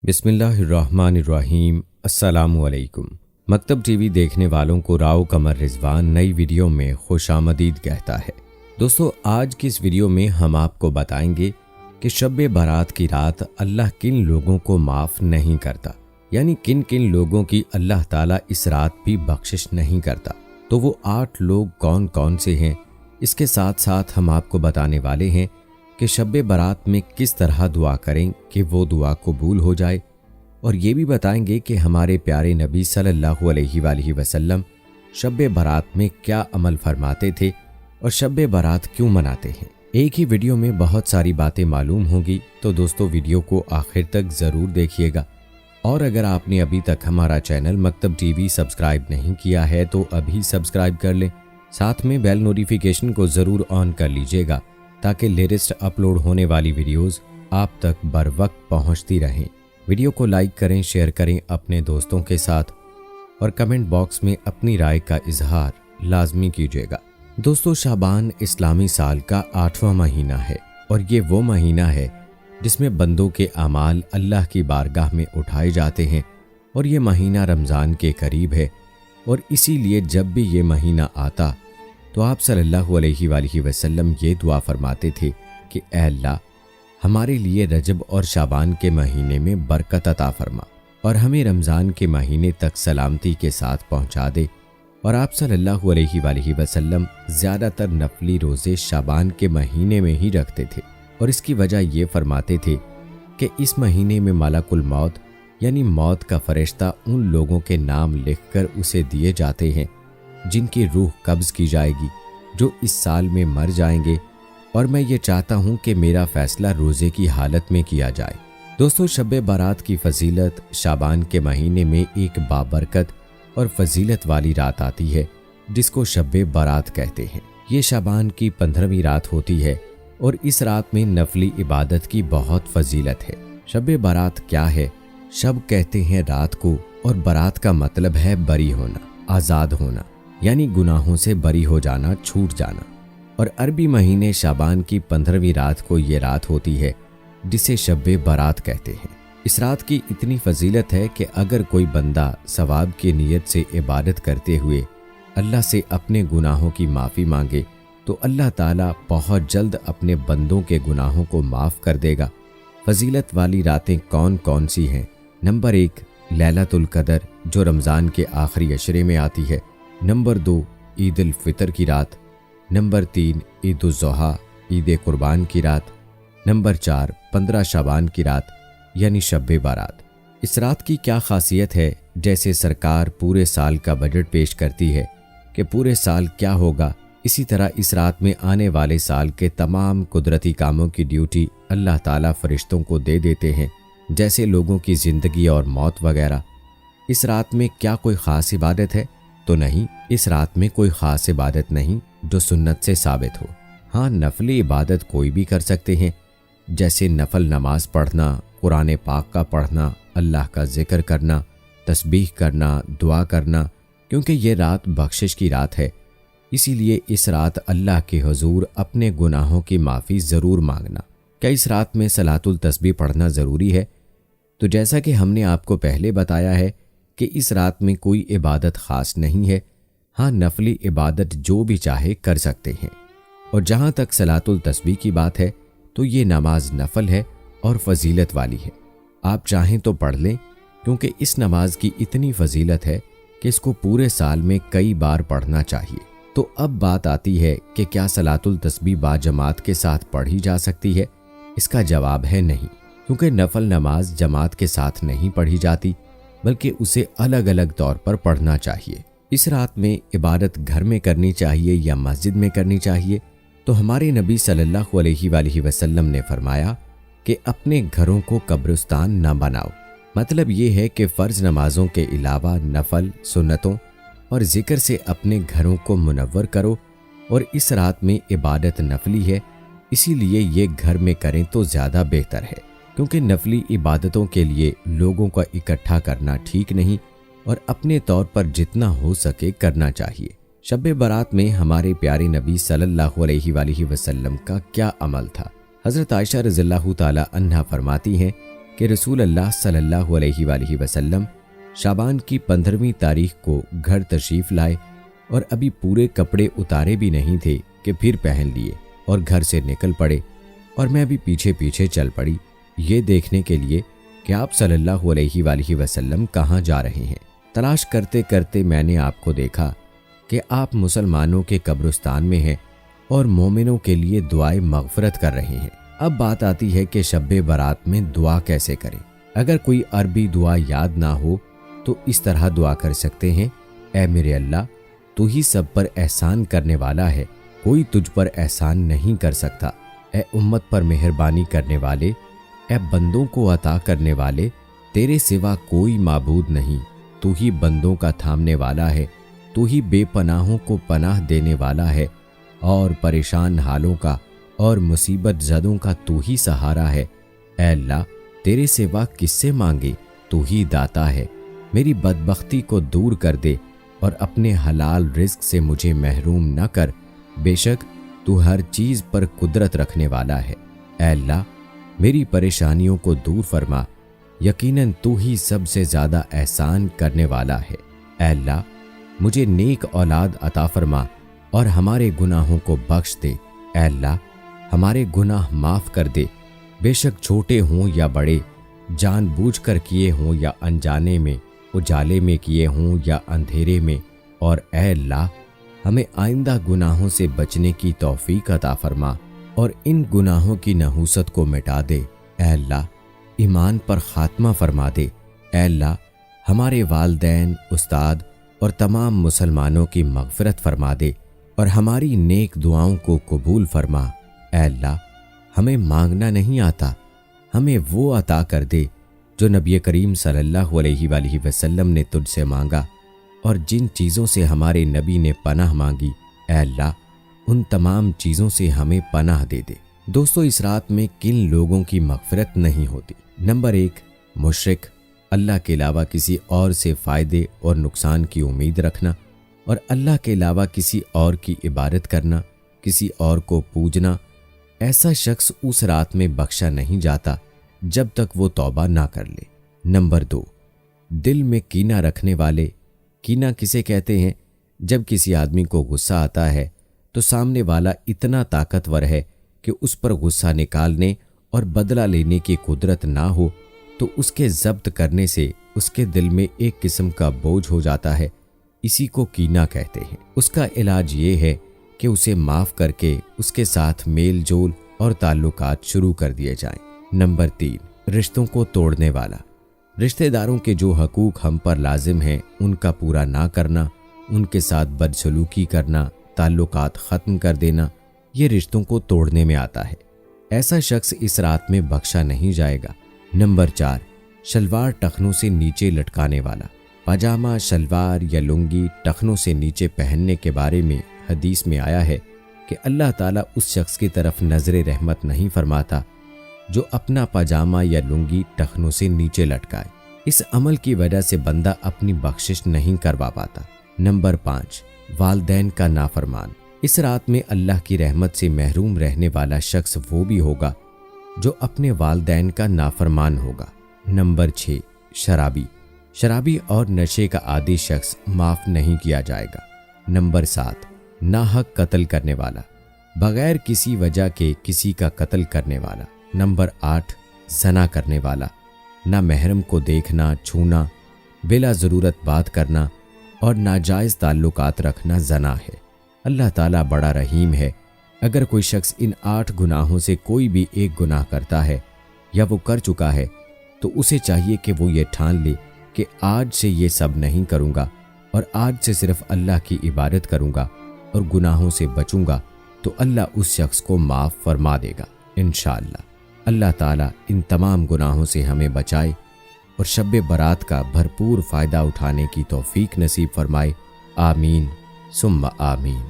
بسم اللہ الرحمن الرحیم۔ السلام علیکم۔ مکتب ٹی وی دیکھنے والوں کو راؤ قمر رضوان نئی ویڈیو میں خوش آمدید کہتا ہے۔ دوستو، آج کی اس ویڈیو میں ہم آپ کو بتائیں گے کہ شب برات کی رات اللہ کن لوگوں کو معاف نہیں کرتا، یعنی کن کن لوگوں کی اللہ تعالیٰ اس رات بھی بخشش نہیں کرتا۔ تو وہ 8 لوگ کون کون سے ہیں، اس کے ساتھ ساتھ ہم آپ کو بتانے والے ہیں کہ شب برات میں کس طرح دعا کریں کہ وہ دعا قبول ہو جائے، اور یہ بھی بتائیں گے کہ ہمارے پیارے نبی صلی اللہ علیہ وآلہ وسلم شب برات میں کیا عمل فرماتے تھے اور شب برات کیوں مناتے ہیں۔ ایک ہی ویڈیو میں بہت ساری باتیں معلوم ہوں گی، تو دوستو ویڈیو کو آخر تک ضرور دیکھیے گا، اور اگر آپ نے ابھی تک ہمارا چینل مکتب ٹی وی سبسکرائب نہیں کیا ہے تو ابھی سبسکرائب کر لیں، ساتھ میں بیل نوٹیفیکیشن کو ضرور آن کر لیجئے گا تاکہ لیٹسٹ اپلوڈ ہونے والی ویڈیوز آپ تک بر وقت پہنچتی رہیں۔ ویڈیو کو لائک کریں، شیئر کریں اپنے دوستوں کے ساتھ، اور کمنٹ باکس میں اپنی رائے کا اظہار لازمی کیجیے گا۔ دوستو، شعبان اسلامی سال کا 8واں مہینہ ہے، اور یہ وہ مہینہ ہے جس میں بندوں کے اعمال اللہ کی بارگاہ میں اٹھائے جاتے ہیں، اور یہ مہینہ رمضان کے قریب ہے، اور اسی لیے جب بھی یہ مہینہ آتا تو آپ صلی اللہ علیہ وآلہ وسلم یہ دعا فرماتے تھے کہ اے اللہ، ہمارے لیے رجب اور شعبان کے مہینے میں برکت عطا فرما، اور ہمیں رمضان کے مہینے تک سلامتی کے ساتھ پہنچا دے۔ اور آپ صلی اللہ علیہ وآلہ وسلم زیادہ تر نفلی روزے شعبان کے مہینے میں ہی رکھتے تھے، اور اس کی وجہ یہ فرماتے تھے کہ اس مہینے میں ملک الموت یعنی موت کا فرشتہ ان لوگوں کے نام لکھ کر اسے دیے جاتے ہیں جن کی روح قبض کی جائے گی، جو اس سال میں مر جائیں گے، اور میں یہ چاہتا ہوں کہ میرا فیصلہ روزے کی حالت میں کیا جائے۔ دوستو، شب برات کی فضیلت شعبان کے مہینے میں ایک بابرکت اور فضیلت والی رات آتی ہے جس کو شب برات کہتے ہیں۔ یہ شعبان کی 15ویں رات ہوتی ہے، اور اس رات میں نفلی عبادت کی بہت فضیلت ہے۔ شب برات کیا ہے؟ شب کہتے ہیں رات کو، اور برات کا مطلب ہے بری ہونا، آزاد ہونا، یعنی گناہوں سے بری ہو جانا، چھوٹ جانا۔ اور عربی مہینے شعبان کی 15ویں رات کو یہ رات ہوتی ہے جسے شب برات کہتے ہیں۔ اس رات کی اتنی فضیلت ہے کہ اگر کوئی بندہ ثواب کی نیت سے عبادت کرتے ہوئے اللہ سے اپنے گناہوں کی معافی مانگے تو اللہ تعالیٰ بہت جلد اپنے بندوں کے گناہوں کو معاف کر دے گا۔ فضیلت والی راتیں کون کون سی ہیں؟ نمبر 1، لیلۃ القدر جو رمضان کے آخری عشرے میں آتی ہے۔ نمبر 2، عید الفطر کی رات۔ نمبر 3، عید الاضحیٰ عید قربان کی رات۔ نمبر 4، 15 شعبان کی رات یعنی شب برات۔ اس رات کی کیا خاصیت ہے؟ جیسے سرکار پورے سال کا بجٹ پیش کرتی ہے کہ پورے سال کیا ہوگا، اسی طرح اس رات میں آنے والے سال کے تمام قدرتی کاموں کی ڈیوٹی اللہ تعالیٰ فرشتوں کو دے دیتے ہیں، جیسے لوگوں کی زندگی اور موت وغیرہ۔ اس رات میں کیا کوئی خاص عبادت ہے؟ تو نہیں، اس رات میں کوئی خاص عبادت نہیں جو سنت سے ثابت ہو۔ ہاں، نفلی عبادت کوئی بھی کر سکتے ہیں، جیسے نفل نماز پڑھنا، قرآن پاک کا پڑھنا، اللہ کا ذکر کرنا، تسبیح کرنا، دعا کرنا، کیونکہ یہ رات بخشش کی رات ہے، اسی لیے اس رات اللہ کے حضور اپنے گناہوں کی معافی ضرور مانگنا۔ کیا اس رات میں صلاۃ التسبیح پڑھنا ضروری ہے؟ تو جیسا کہ ہم نے آپ کو پہلے بتایا ہے کہ اس رات میں کوئی عبادت خاص نہیں ہے، ہاں نفلی عبادت جو بھی چاہے کر سکتے ہیں۔ اور جہاں تک صلاۃ التسبیح کی بات ہے تو یہ نماز نفل ہے اور فضیلت والی ہے، آپ چاہیں تو پڑھ لیں، کیونکہ اس نماز کی اتنی فضیلت ہے کہ اس کو پورے سال میں کئی بار پڑھنا چاہیے۔ تو اب بات آتی ہے کہ کیا صلاۃ التسبیح باجماعت کے ساتھ پڑھی جا سکتی ہے؟ اس کا جواب ہے نہیں، کیونکہ نفل نماز جماعت کے ساتھ نہیں پڑھی جاتی، بلکہ اسے الگ الگ طور پر پڑھنا چاہیے۔ اس رات میں عبادت گھر میں کرنی چاہیے یا مسجد میں کرنی چاہیے؟ تو ہمارے نبی صلی اللہ علیہ وآلہ وسلم نے فرمایا کہ اپنے گھروں کو قبرستان نہ بناؤ۔ مطلب یہ ہے کہ فرض نمازوں کے علاوہ نفل، سنتوں اور ذکر سے اپنے گھروں کو منور کرو، اور اس رات میں عبادت نفلی ہے، اسی لیے یہ گھر میں کریں تو زیادہ بہتر ہے، کیونکہ نفلی عبادتوں کے لیے لوگوں کا اکٹھا کرنا ٹھیک نہیں، اور اپنے طور پر جتنا ہو سکے کرنا چاہیے۔ شب برات میں ہمارے پیارے نبی صلی اللہ علیہ وآلہ وسلم کا کیا عمل تھا؟ حضرت عائشہ رضی اللہ تعالی عنہا فرماتی ہیں کہ رسول اللہ صلی اللہ علیہ وآلہ وسلم شعبان کی 15ویں تاریخ کو گھر تشریف لائے اور ابھی پورے کپڑے اتارے بھی نہیں تھے کہ پھر پہن لیے اور گھر سے نکل پڑے، اور میں بھی پیچھے پیچھے چل پڑی یہ دیکھنے کے لیے کہ آپ صلی اللہ علیہ وآلہ وسلم کہاں جا رہے ہیں۔ تلاش کرتے کرتے میں نے آپ کو دیکھا کہ آپ مسلمانوں کے قبرستان میں ہیں اور مومنوں کے لیے دعائے مغفرت کر رہے ہیں۔ اب بات آتی ہے کہ شب برات میں دعا کیسے کریں۔ اگر کوئی عربی دعا یاد نہ ہو تو اس طرح دعا کر سکتے ہیں: اے میرے اللہ، تو ہی سب پر احسان کرنے والا ہے، کوئی تجھ پر احسان نہیں کر سکتا۔ اے امت پر مہربانی کرنے والے، اے بندوں کو عطا کرنے والے، تیرے سوا کوئی معبود نہیں، تو ہی بندوں کا تھامنے والا ہے، تو ہی بے پناہوں کو پناہ دینے والا ہے، اور پریشان حالوں کا اور مصیبت زدوں کا تو ہی سہارا ہے۔ اے اللہ، تیرے سوا کس سے مانگے، تو ہی داتا ہے۔ میری بدبختی کو دور کر دے اور اپنے حلال رزق سے مجھے محروم نہ کر، بے شک تو ہر چیز پر قدرت رکھنے والا ہے۔ اے اللہ، میری پریشانیوں کو دور فرما، یقیناً تو ہی سب سے زیادہ احسان کرنے والا ہے۔ اے اللہ، مجھے نیک اولاد عطا فرما اور ہمارے گناہوں کو بخش دے۔ اے اللہ، ہمارے گناہ معاف کر دے، بے شک چھوٹے ہوں یا بڑے، جان بوجھ کر کیے ہوں یا انجانے میں، اجالے میں کیے ہوں یا اندھیرے میں۔ اور اے اللہ، ہمیں آئندہ گناہوں سے بچنے کی توفیق عطا فرما اور ان گناہوں کی نحوست کو مٹا دے۔ اے اللہ، ایمان پر خاتمہ فرما دے۔ اے اللہ، ہمارے والدین، استاد اور تمام مسلمانوں کی مغفرت فرما دے اور ہماری نیک دعاؤں کو قبول فرما۔ اے اللہ، ہمیں مانگنا نہیں آتا، ہمیں وہ عطا کر دے جو نبی کریم صلی اللہ علیہ وآلہ وسلم نے تجھ سے مانگا، اور جن چیزوں سے ہمارے نبی نے پناہ مانگی، اے اللہ، ان تمام چیزوں سے ہمیں پناہ دے دے۔ دوستو، اس رات میں کن لوگوں کی مغفرت نہیں ہوتی؟ نمبر 1، مشرک، اللہ کے علاوہ کسی اور سے فائدے اور نقصان کی امید رکھنا اور اللہ کے علاوہ کسی اور کی عبادت کرنا، کسی اور کو پوجنا۔ ایسا شخص اس رات میں بخشا نہیں جاتا جب تک وہ توبہ نہ کر لے۔ نمبر 2، دل میں کینہ رکھنے والے۔ کینہ کسے کہتے ہیں؟ جب کسی آدمی کو غصہ آتا ہے تو سامنے والا اتنا طاقتور ہے کہ اس پر غصہ نکالنے اور بدلہ لینے کی قدرت نہ ہو تو اس کے ضبط کرنے سے اس کے دل میں ایک قسم کا بوجھ ہو جاتا ہے، اسی کو کینہ کہتے ہیں۔ اس کا علاج یہ ہے کہ اسے معاف کر کے اس کے ساتھ میل جول اور تعلقات شروع کر دیے جائیں۔ نمبر 3، رشتوں کو توڑنے والا۔ رشتہ داروں کے جو حقوق ہم پر لازم ہیں ان کا پورا نہ کرنا، ان کے ساتھ بدسلوکی کرنا، تعلقات ختم کر دینا، یہ رشتوں کو توڑنے میں آتا ہے۔ ایسا شخص اس رات میں بخشا نہیں جائے گا۔ نمبر 4، شلوار ٹخنوں سے نیچے لٹکانے والا۔ پاجامہ، شلوار یا لنگی ٹخنوں سے نیچے پہننے کے بارے میں حدیث میں آیا ہے کہ اللہ تعالیٰ اس شخص کی طرف نظر رحمت نہیں فرماتا جو اپنا پاجامہ یا لنگی ٹخنوں سے نیچے لٹکائے۔ اس عمل کی وجہ سے بندہ اپنی بخشش نہیں کروا پاتا۔ نمبر 5، والدین کا نافرمان۔ اس رات میں اللہ کی رحمت سے محروم رہنے والا شخص وہ بھی ہوگا جو اپنے والدین کا نافرمان ہوگا۔ نمبر 6، شرابی۔ شرابی اور نشے کا عادی شخص معاف نہیں کیا جائے گا۔ نمبر 7، ناحق قتل کرنے والا، بغیر کسی وجہ کے کسی کا قتل کرنے والا۔ نمبر 8، زنا کرنے والا۔ نہ محرم کو دیکھنا، چھونا، بلا ضرورت بات کرنا اور ناجائز تعلقات رکھنا زنا ہے۔ اللہ تعالیٰ بڑا رحیم ہے، اگر کوئی شخص ان 8 گناہوں سے کوئی بھی ایک گناہ کرتا ہے یا وہ کر چکا ہے تو اسے چاہیے کہ وہ یہ ٹھان لے کہ آج سے یہ سب نہیں کروں گا اور آج سے صرف اللہ کی عبادت کروں گا اور گناہوں سے بچوں گا، تو اللہ اس شخص کو معاف فرما دے گا انشاءاللہ۔ اللہ تعالیٰ ان تمام گناہوں سے ہمیں بچائے اور شب برات کا بھرپور فائدہ اٹھانے کی توفیق نصیب فرمائے۔ آمین ثم آمین۔